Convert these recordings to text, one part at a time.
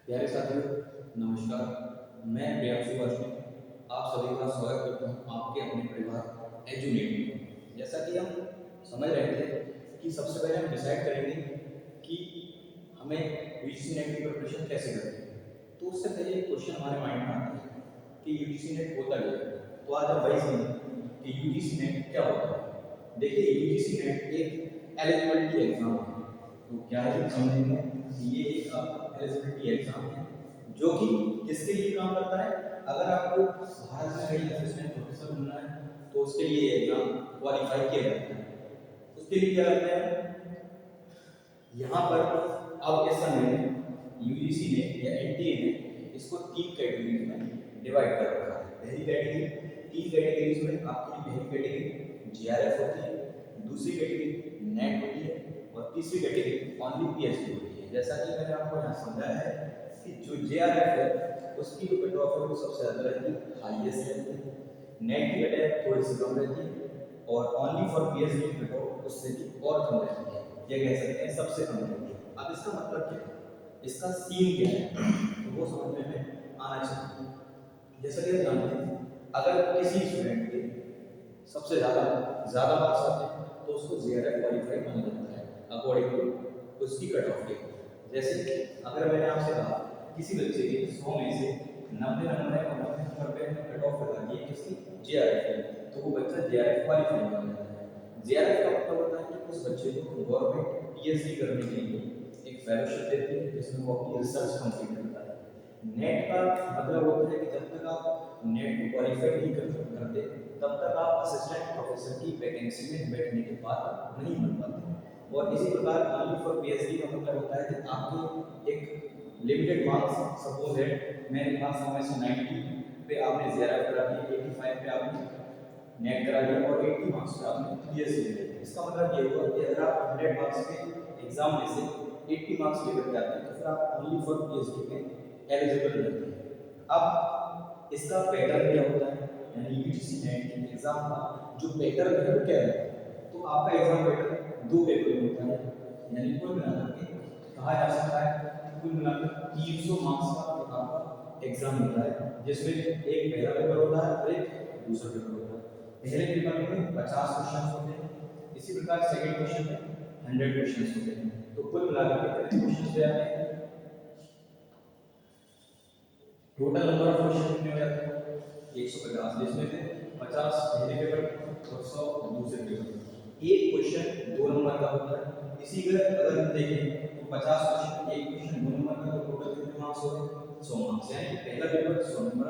प्यारे साथियों, नमस्कार। मैं प्रियांशु वाजपेयी आप सभी का स्वागत करता हूँ आपके अपने परिवार एजुनेट में। जैसा कि हम समझ रहे थे कि सबसे पहले हम डिसाइड करेंगे कि हमें यूजीसी नेट की प्रिपरेशन कैसे करनी है। तो उससे पहले एक क्वेश्चन हमारे माइंड में आता है कि यूजीसी नेट होता क्या है। तो आज हम वही समझेंगे कि यूजीसी नेट क्या होता है। देखिए, यूजीसी नेट एक एलिजिबिलिटी एग्जाम है। तो क्या है समझेंगे कि ये एक एलिजिबिलिटी एग्जाम है जो कि किसके लिए काम करता है। अगर आपको भारत में कहीं असिस्टेंट प्रोफेसर बनना है तो उसके लिए एग्जाम क्वालिफाई किया जाता है। उसके लिए क्या करते हैं, यहाँ पर अब इस समय यूजीसी ने या एनटीए ने इसको तीन कैटेगरीज में डिवाइड कर रखा है। पहली कैटेगरी, तीन कैटेगरीज में आपकी पहली कैटेगरी जीआरएफ होती है, दूसरी कैटेगरी नेट होती है और तीसरी कैटेगरी ओनली पीएचडी होती है। जैसा कि मैंने आपको यहाँ समझाया है कि जो जेआरएफ है उसकी जो कट ऑफ है वो सबसे ज्यादा रहती है, हाईएस्ट रहती है। नेट की कट ऑफ थोड़ी सी कम रहती है और ओनली फॉर पीएचडी की कट ऑफ उससे भी और कम रहती है। ये कह सकते हैं सबसे कम रहती है। अब इसका मतलब क्या है, इसका सीन क्या है, तो वो समझने में आना चाहिए। जैसा कि आप जानते हैं, अगर किसी स्टूडेंट के सबसे ज्यादा ज्यादा मार्क्स आते हैं तो उसको जेआरएफ क्वालिफाई माना जाता है अकॉर्डिंग टू उसकी कट ऑफ के। जैसे अगर मैंने आपसे कहा किसी बच्चे के 100 में से 90 नंबर है और 90 नंबर पे हमने कट ऑफ लगा दी है किसकी, जेआरएफ की, तो वो बच्चा जेआरएफ क्वालिफाई माना जाता है। जेआरएफ का मतलब होता है कि उस बच्चे को गवर्नमेंट पीएचडी करने के लिए एक फेलोशिप देती है जिसमें वो अपनी रिसर्च कंप्लीट करता है। नेट का मतलब होता है कि जब तक आप नेट को क्वालिफाई नहीं करते तब तक आप असिस्टेंट प्रोफेसर की वैकेंसी में बैठने के बाद नहीं बन पाते। और इसी प्रकार ओनली फॉर पीएचडी का मतलब होता है कि आपके एक लिमिटेड मार्क्स, सपोज दैट मेरे मार्क्स में से 90 पे आपने जेआरएफ करा दिया, 85 पे आपने नेट करा दिया और 80 मार्क्स पे आपने पीएचडी ले लिया। इसका मतलब ये हुआ कि अगर आप 100 मार्क्स के एग्जाम में से 80 मार्क्स लेकर के आते हैं तो फिर आप ओनली फॉर पीएचडी के एलिजिबल रहते हैं। अब इसका पैटर्न क्या होता है, यानी यूजीसी नेट के एग्जाम का जो पैटर्न है वो क्या है। तो आपका एग्जाम पैटर्न दो पेपर में होता है, यानी कुल मिलाकर के कहा जा सकता है कि कुल मिलाकर 300 मार्क्स का आपका एग्जाम होता है, जिसमें एक पहला पेपर होता है और एक दूसरा पेपर होता है। पहले पेपर में 50 क्वेश्चन होते हैं, इसी प्रकार सेकंड क्वेश्चन में 100 क्वेश्चन होते हैं। तो कुल मिलाकर के कितने क्वेश्चन हो जाते हैं, टोटल नंबर ऑफ क्वेश्चन कितने हो जाते हैं 150, जिसमें से 50 पहले पेपर और 100 दूसरे पेपर। एक क्वेश्चन 2 नंबर का होता है। इसी तरह अगर हम देखें तो 50 क्वेश्चन एक क्वेश्चन 2 नंबर का, तो टोटल कितने मार्क्स हो गए 100 मार्क्स। यानी पहला पेपर 100 नंबर,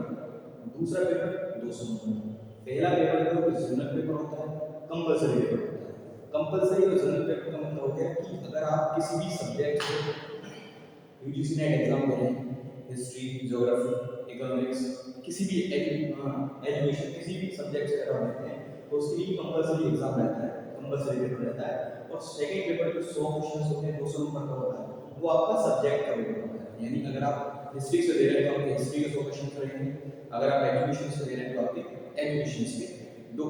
दूसरा पेपर 200 नंबर। पहला पेपर जो रीजनल पेपर होता है, कंपलसरी पेपर होता है। कंपलसरी और रीजनल पेपर का मतलब हो गया कि अगर आप किसी भी सब्जेक्ट से यूजीसी नेट एग्जाम दे रहे हैं, हिस्ट्री, ज्योग्राफी, इकोनॉमिक्स, किसी भी एजुकेशन किसी भी सब्जेक्ट से अगर देते हैं तो उसके लिए कंपलसरी एग्जाम रहता है, कंपलसरी पेपर रहता है। और सेकंड पेपर जो 100 क्वेश्चंस होते हैं 200 नंबर का होता है, वो आपका सब्जेक्ट का पेपर होता है। यानी अगर आप हिस्ट्री से दे रहे हैं तो आपके हिस्ट्री के 100 क्वेश्चन रहेंगे, अगर आप एजुकेशन से दे रहे हैं तो आपके एजुकेशन के 100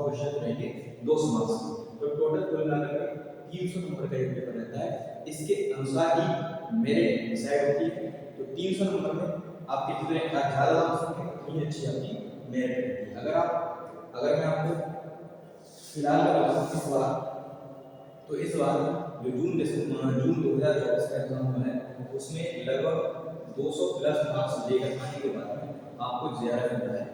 क्वेश्चन रहेंगे 200 मार्क्स के। तो टोटल कुल मिलाकर के 300 नंबर का एक पेपर रहता है। इसके अनुसार ही मेरिट डिसाइड होती है। तो 300 नंबर में आपके जितने ज्यादा मार्क्स होंगे उतनी अच्छी आपकी मेरिट रहती है। अगर मैं आपको फिलहाल का बताऊं इस बार, तो इस बार जो जून 2024 का एग्जाम हुआ है उसमें लगभग 200 प्लस मार्क्स लेकर आने के बाद में आपको जेआरएफ मिला है,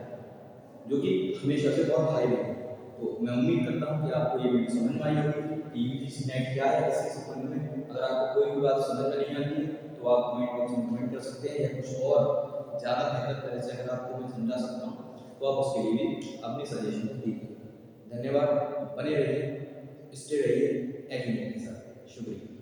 जो कि हमेशा से बहुत हाई रही है। तो मैं उम्मीद करता हूँ कि आपको ये वीडियो समझ में आई होगी कि यूजीसी नेट क्या है इसके संबंध में। अगर आपको कोई भी बात समझ में नहीं आती है तो आप कमेंट बॉक्स में कमेंट कर सकते हैं, या कुछ और ज़्यादा बेहतर तरह से अगर आपको मैं समझा सकता हूँ तो आप उसके लिए भी अपनी सजेशन दीजिए। धन्यवाद, बने रहिए, स्टे रहिए एजुकेट के साथ। शुक्रिया।